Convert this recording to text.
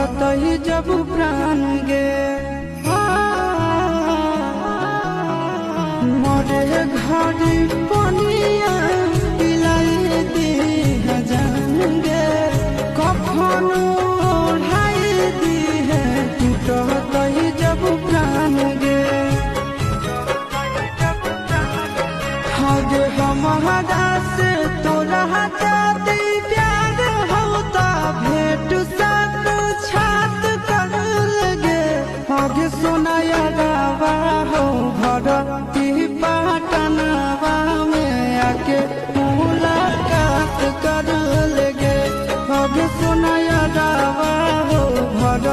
ही जब प्राण गे मोरे घड़ी पनिया पिलाई दी जान गे कखन ओढ़ाई दी है टूटत ही जब प्राण गे हगे हमारा से तोरा जाती प्यार होता भेट साथ छात कर लगे हगे सुनाया गावा हो भरती पाटनवा में आके मुलाकात कर लगे हगे सुनाया गावा हो भर